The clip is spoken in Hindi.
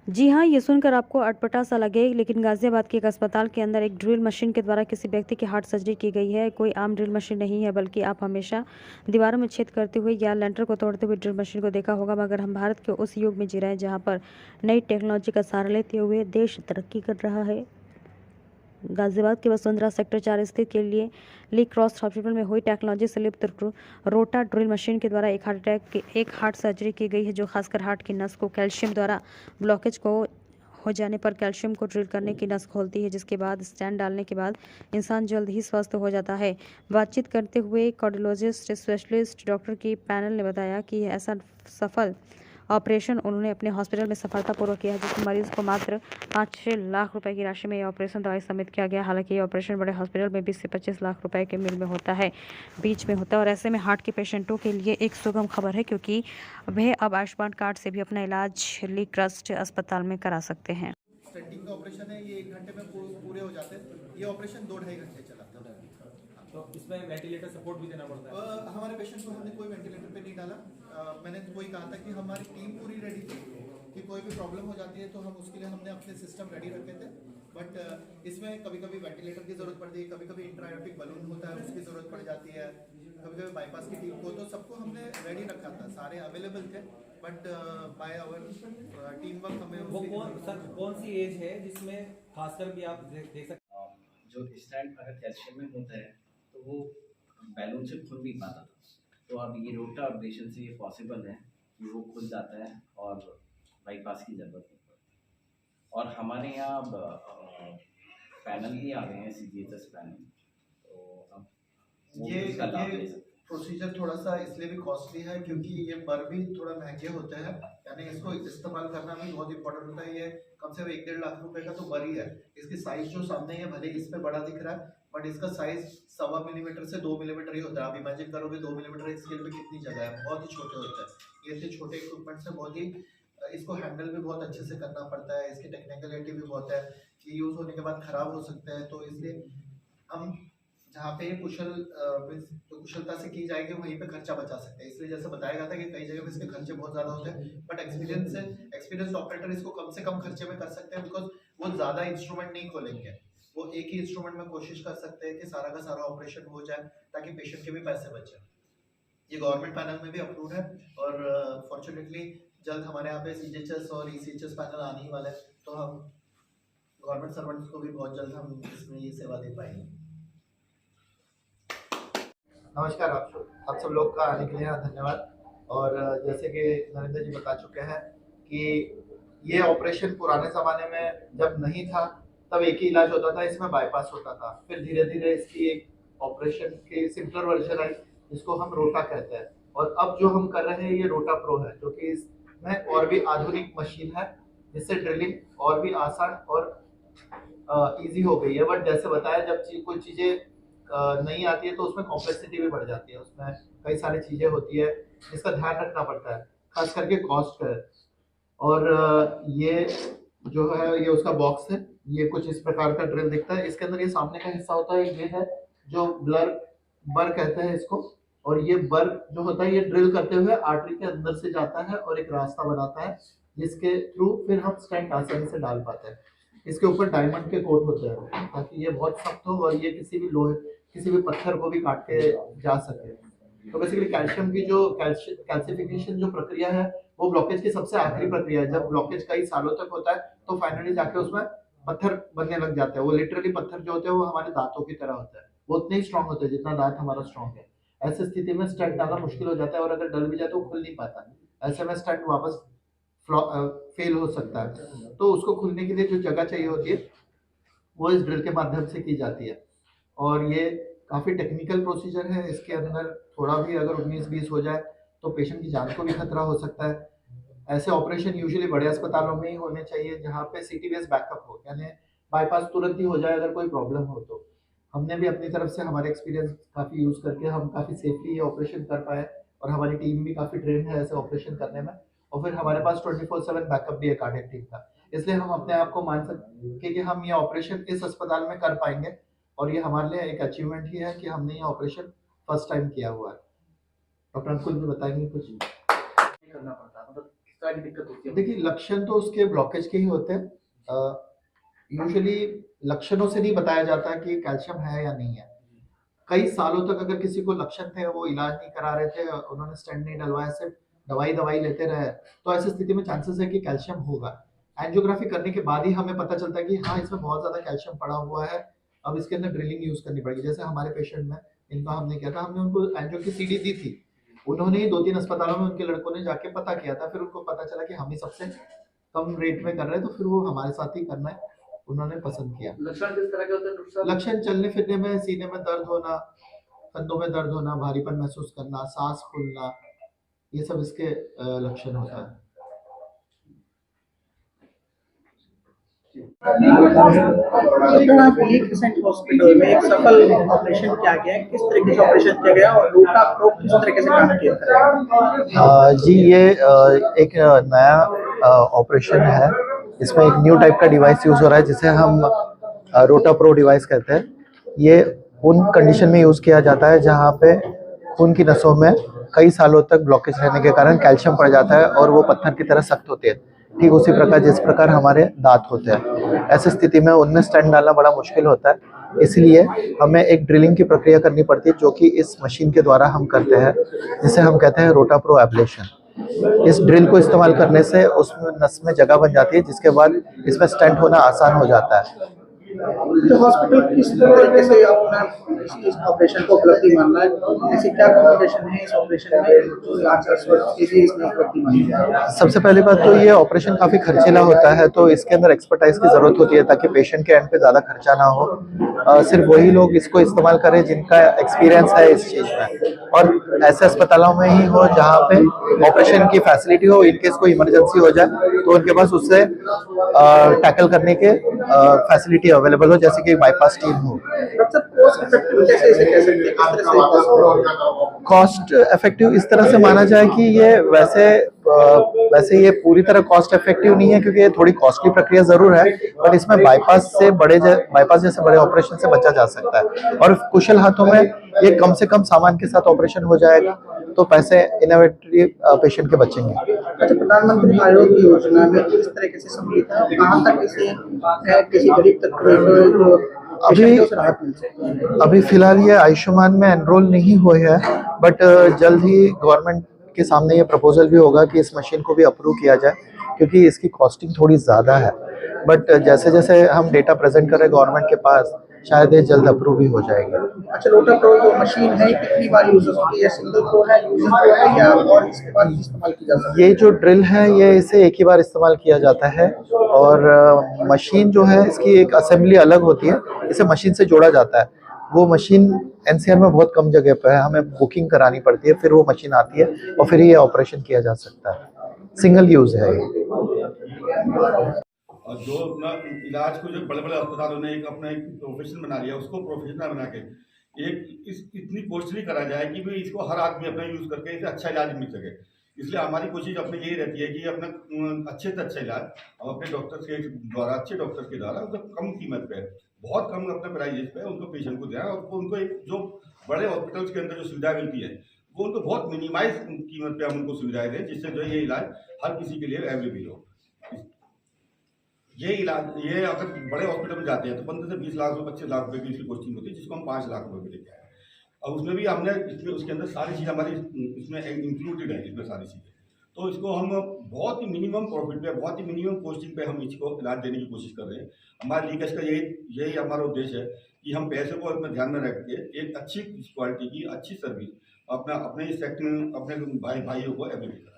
जी हाँ, ये सुनकर आपको अटपटा सा लगे, लेकिन गाज़ियाबाद के एक अस्पताल के अंदर एक ड्रिल मशीन के द्वारा किसी व्यक्ति की हार्ट सर्जरी की गई है। कोई आम ड्रिल मशीन नहीं है, बल्कि आप हमेशा दीवारों में छेद करते हुए या लेंटर को तोड़ते हुए ड्रिल मशीन को देखा होगा, मगर हम भारत के उस युग में जी रहे हैं जहाँ पर नई टेक्नोलॉजी का सहारा लेते हुए देश तरक्की कर रहा है। गाजियाबाद के वसुंधरा सेक्टर 4 स्थित के लिए ली क्रॉस हॉस्पिटल में हुई टेक्नोलॉजी से लिप्त रोटा ड्रिल मशीन के द्वारा एक हार्ट सर्जरी की गई है, जो खासकर हार्ट की नस को कैल्शियम द्वारा ब्लॉकेज को हो जाने पर कैल्शियम को ड्रिल करने की नस खोलती है, जिसके बाद स्टेंट डालने के बाद इंसान जल्द ही स्वस्थ हो जाता है। बातचीत करते हुए कार्डियोलॉजिस्ट स्पेशलिस्ट डॉक्टर की पैनल ने बताया कि ऐसा सफल ऑपरेशन उन्होंने अपने हॉस्पिटल में सफलतापूर्वक किया है, जिसमें मरीज को मात्र 5-6 लाख रुपए की राशि में यह ऑपरेशन दवाई समेत किया गया। हालांकि ये ऑपरेशन बड़े हॉस्पिटल में 20 से 25 लाख रुपए के मिल में होता है, बीच में होता है, और ऐसे में हार्ट के पेशेंटों के लिए एक सुगम खबर है, क्योंकि वे अब आयुष्मान कार्ड से भी अपना इलाज ली ट्रस्ट अस्पताल में करा सकते हैं। स्टंटिंग का ऑपरेशन है, ये 1 घंटे में पूरे हो जाते हैं। ये ऑपरेशन 2-2.5 घंटे चला था। तो इसमें वेंटिलेटर सपोर्ट भी देना पड़ता है? हमारे पेशेंट को हमने कोई वेंटिलेटर पे नहीं डाला। मैंने तो वही कहा था कि हमारी टीम पूरी रेडी थी कि कोई भी प्रॉब्लम हो जाती है तो हम उसके लिए हमने अपने सिस्टम रेडी रखे थे। बट इसमें कभी कभी वेंटिलेटर की ज़रूरत पड़ती है, कभी कभी इंट्रायोटिक बलून होता है उसकी ज़रूरत पड़ जाती है, कभी कभी बाईपास की टीम को, तो सबको हमने रेडी रखा था, सारे अवेलेबल थे। But by our team work हमें वो कौन सी एज है जिसमें खासकर भी आप देख सकते जो स्टैंड अगर कैल्शियम में होता है तो वो बैलून से खुल नहीं पाता था, तो अब ये रोटा ऑपरेशन से ये पॉसिबल है कि वो खुल जाता है और बाईपास की ज़रूरत नहीं पड़ती। और हमारे यहाँ अब पैनल भी आ गए हैं, CGHS पैनल, तो अब वो ये इसका लाभ ले सकते हैं। प्रोसीजर थोड़ा सा इसलिए भी कॉस्टली है क्योंकि ये बर भी थोड़ा महंगे होते हैं, यानी इसको इस्तेमाल करना भी बहुत इंपॉर्टेंट होता है। ये कम से कम 1-1.5 लाख रुपए का तो बर ही है। इसकी साइज जो सामने है भले इस पे बड़ा दिख रहा है, बट इसका साइज 1.25 मिलीमीटर से 2 मिलीमीटर ही होता है। आप इमेजिन करोगे 2 मिलीमीटर एक स्केल पे कितनी जगह है, बहुत ही छोटे होते हैं। ये इतने छोटे इक्विपमेंट से बहुत ही इसको हैंडल भी बहुत अच्छे से करना पड़ता है। इसकी टेक्निकलिटी भी बहुत है कि यूज होने के बाद खराब हो सकते हैं, तो इसलिए हम जहाँ पे तो कुशलता से की जाएगी वहीं पे खर्चा बचा सकते हैं। इसलिए जैसे बताया गया था कि कई जगह पे इसके खर्चे बहुत ज्यादा होते हैं, बट एक्सपीरियंस ऑपरेटर इसको कम से कम खर्चे में कर सकते हैं, बिकॉज वो ज्यादा इंस्ट्रूमेंट नहीं खोलेंगे। वो एक ही इंस्ट्रूमेंट में कोशिश कर सकते हैं कि सारा का सारा ऑपरेशन हो जाए ताकि पेशेंट के भी पैसे बचे। ये गवर्नमेंट पैनल में भी अप्रूव है और फॉर्चुनेटली जल्द हमारे यहाँ पे CGHS और ECHS पैनल आने ही वाला है, तो हम गवर्नमेंट सर्वेंट्स को भी बहुत जल्द हम इसमें ये सेवा दे पाएंगे। नमस्कार, आप सब लोग का आने के लिए धन्यवाद। और जैसे कि नरेंद्र जी बता चुके हैं कि ये ऑपरेशन पुराने ज़माने में जब नहीं था तब एक ही इलाज होता था, इसमें बाईपास होता था। फिर धीरे धीरे इसकी एक ऑपरेशन की सिंपलर वर्जन आई जिसको हम रोटा कहते हैं, और अब जो हम कर रहे हैं ये रोटा प्रो है, जो कि इसमें और भी आधुनिक मशीन है जिससे ड्रिलिंग और भी आसान और इजी हो गई है। बट जैसे बताया, जब कोई चीज़ें नहीं आती है तो उसमें कॉम्प्लेक्सिटी भी बढ़ जाती है, उसमें कई सारी चीज़ें होती है जिसका ध्यान रखना पड़ता है, खास करके कॉस्ट का। और ये जो है ये उसका बॉक्स है, ये कुछ इस प्रकार का ड्रिल दिखता है। इसके अंदर ये सामने का हिस्सा होता है, ये है जो बर कहते हैं इसको, और ये बर जो होता है ये ड्रिल करते हुए आर्टरी के अंदर से जाता है और एक रास्ता बनाता है जिसके थ्रू फिर हम स्टेंट आसानी से डाल पाते हैं। इसके ऊपर डायमंड के कोट होते हैं ताकि ये बहुत सख्त हो और ये किसी भी पत्थर को भी काट के जा सके। तो बेसिकली कैल्शियम की जो कैल्सिफिकेशन जो प्रक्रिया है वो ब्लॉकेज की सबसे आखिरी प्रक्रिया है। जब ब्लॉकेज कई सालों तक होता है तो फाइनली जाके उसमें पत्थर बनने लग जाते हैं। वो लिटरली पत्थर जो होते हैं वो हमारे दांतों की तरह होता है, वो उतने ही स्ट्रांग होते हैं जितना दांत हमारा स्ट्रांग है। ऐसी स्थिति में स्टंट डालना मुश्किल हो जाता है और अगर डल भी जाए तो खुल नहीं पाता। ऐसे में स्टंट वापस फेल हो सकता है। तो उसको खुलने के लिए जो जगह चाहिए होती है वो इस ड्रिल के माध्यम से की जाती है, और ये काफ़ी टेक्निकल प्रोसीजर है। इसके अंदर थोड़ा भी अगर 19-20 हो जाए तो पेशेंट की जान को भी खतरा हो सकता है। ऐसे ऑपरेशन यूजुअली बड़े अस्पतालों में ही होने चाहिए जहाँ पे CT बेस बैकअप हो, यानी बाईपास तुरंत ही हो जाए अगर कोई प्रॉब्लम हो तो। हमने भी अपनी तरफ से हमारे एक्सपीरियंस काफ़ी यूज़ करके हम काफ़ी सेफली ये ऑपरेशन कर पाए, और हमारी टीम भी काफ़ी ट्रेन है ऐसे ऑपरेशन करने में। और फिर हमारे पास 24/7 बैकअप भी है कार्डियक टीम का, इसलिए हम अपने आप को मान सकते हैं कि हम ये ऑपरेशन इस अस्पताल में कर पाएंगे, और ये हमारे लिए एक अचीवमेंट ही है कि हमने ये ऑपरेशन फर्स्ट टाइम किया हुआ है। डॉक्टर अंकुल भी बताएंगे कुछ। करना पड़ता, मतलब सारी दिक्कत होती है? देखिए, लक्षण तो उसके ब्लॉकेज के ही होते हैं। यूजुअली लक्षणों से नहीं बताया जाता कि कैल्शियम है या नहीं है। कई सालों तक अगर किसी को लक्षण थे, वो इलाज नहीं करा रहे थे, उन्होंने स्टेंट नहीं डलवाया, सिर्फ दवाई लेते रहे, तो ऐसी स्थिति में चांसेस है कि कैल्शियम होगा। एंजियोग्राफी करने के बाद ही हमें पता चलता है कि हाँ, इसमें बहुत ज़्यादा कैल्शियम पड़ा हुआ है, अब इसके अंदर ड्रिलिंग यूज़ करनी पड़ेगी। जैसे हमारे पेशेंट में, इनका हमने किया था, हमने उनको एंजियो की सीडी दी थी। उन्होंने ही 2-3 अस्पतालों में उनके लड़कों ने जाके पता किया था, फिर उनको पता चला कि हम ही सबसे कम रेट में कर रहे हैं, तो फिर वो हमारे साथ ही करना है, उन्होंने पसंद किया। लक्षण किस तरह के होते हैं डॉक्टर साहब? लक्षण चलने फिरने में, सीने में दर्द होना, कंधों में दर्द होना, भारीपन महसूस करना, सांस फूलना, ये सब इसके लक्षण होता है। आप एक रिसेंट हॉस्पिटल में एक सफल ऑपरेशन किया गया है, किस तरीके से ऑपरेशन किया गया और रोटा प्रो किस तरीके से काम किया? जी, ये एक नया ऑपरेशन है। इसमें एक न्यू टाइप का डिवाइस यूज़ हो रहा है जिसे हम रोटा प्रो डिवाइस कहते हैं। ये उन कंडीशन में यूज़ किया जाता है जहाँ पे खून की नसों में कई सालों तक ब्लॉकेज रहने के कारण कैल्शियम पड़ जाता है और वो पत्थर की तरह सख्त होती है। ठीक उसी प्रकार जिस प्रकार हमारे दांत होते हैं, ऐसी स्थिति में उनमें स्टेंट डालना बड़ा मुश्किल होता है। इसलिए हमें एक ड्रिलिंग की प्रक्रिया करनी पड़ती है, जो कि इस मशीन के द्वारा हम करते हैं, जिसे हम कहते हैं रोटा प्रो एब्लेशन। इस ड्रिल को इस्तेमाल करने से उसमें नस में जगह बन जाती है, जिसके बाद इसमें स्टेंट होना आसान हो जाता है। तो हॉस्पिटल किस तरीके से अपना इस ऑपरेशन को उपलब्धि मान रहा है? ऐसी क्या कॉम्प्लिकेशन है इस ऑपरेशन में जो आज के लिए इसमें उपलब्धि मानी जाए? सबसे पहली बात तो ये ऑपरेशन काफ़ी खर्चीला होता है, तो इसके अंदर एक्सपर्टाइज की ज़रूरत होती है ताकि पेशेंट के एंड पे ज़्यादा खर्चा ना हो। सिर्फ वही लोग इसको इस्तेमाल करें जिनका एक्सपीरियंस है इस चीज़ में, और ऐसे अस्पतालों में ही हो जहाँ पे ऑपरेशन की फैसिलिटी हो। इनकेस कोई इमरजेंसी हो जाए तो उनके पास उससे टैकल करने के फैसिलिटी अवेलेबल हो, जैसे कि बाईपास टीम हो। कॉस्ट इफेक्टिव इस तरह से माना जाए कि ये वैसे ये पूरी तरह कॉस्ट इफेक्टिव नहीं है, क्योंकि ये थोड़ी कॉस्टली प्रक्रिया जरूर है, पर इसमें बाईपास जैसे बड़े ऑपरेशन से बचा जा सकता है और कुशल हाथों में ये कम से कम सामान के साथ ऑपरेशन हो जाएगा, तो पैसे इनोवेटिव पेशेंट के बचेंगे। अच्छा, प्रधानमंत्री आरोग्य योजना में किस तरीके से सम्मिलित है, कहाँ तक इसे किसी गरीब तक अभी फिलहाल ये आयुष्मान में एनरोल नहीं हुए है, बट जल्द ही गवर्नमेंट के सामने ये प्रपोजल भी होगा कि इस मशीन को भी अप्रूव किया जाए, क्योंकि इसकी कॉस्टिंग थोड़ी ज़्यादा है। बट जैसे जैसे हम डेटा प्रेजेंट कर रहे हैं गवर्नमेंट के पास, शायद ये जल्द अप्रूव भी हो जाएगी। अच्छा, रोटा प्रो जो मशीन है कितनी बार यूज होती है? सिंगल प्रो है, यूजर प्रो है, या और इसके बाद इस्तेमाल की जा सकती है? ये जो ड्रिल है, ये इसे एक ही बार इस्तेमाल किया जाता है, और मशीन जो है इसकी एक असेंबली अलग होती है, इसे मशीन से जोड़ा जाता है। वो मशीन एनसीआर में बहुत कम जगह पर है, हमें बुकिंग करानी पड़ती है, फिर वो मशीन आती है और फिर ये ऑपरेशन किया जा सकता है। सिंगल यूज है ये। और जो अपना इलाज को जो बड़े बड़े अस्पतालों ने एक अपना एक प्रोफेशन बना लिया, उसको प्रोफेशनल बना के इतनी कॉस्टली करा जाए कि भाई इसको हर आदमी अपना यूज़ करके इसे अच्छा इलाज मिल सके। इसलिए हमारी कोशिश अपनी यही रहती है कि अपना अच्छे से अच्छा इलाज हम अपने डॉक्टर्स के द्वारा, अच्छे डॉक्टर्स के द्वारा, मतलब कम कीमत पे, बहुत कम अपने प्राइजेस पे उनको पेशेंट को दें, और उनको एक जो बड़े हॉस्पिटल्स के अंदर जो सुविधा मिलती है वो उनको बहुत मिनिमाइज कीमत पे हम उनको सुविधाएं दें, जिससे जो है ये इलाज हर किसी के लिए अवेलेबल हो। ये इलाज ये अगर बड़े हॉस्पिटल में जाते हैं तो 15 से 20 लाख रुपये 25 लाख रुपये की इसकी कॉस्टिंग होती है, जिसको हम 5 लाख रुपये में लेके आए। और उसमें भी हमने इसमें उसके अंदर सारी चीज़ हमारी इसमें इंक्लूडेड है, इसमें सारी चीज़ें। तो इसको हम बहुत ही मिनिमम प्रॉफिट पे, बहुत ही मिनिमम कॉस्टिंग पे हम इसको इलाज देने की कोशिश कर रहे हैं। हमारे लीकेज का यही हमारा उद्देश्य है कि हम पैसे को अपने ध्यान में रख के एक अच्छी क्वालिटी की अच्छी सर्विस अपने सेक्टर में अपने भाइयों को अवेलेबल कराएं।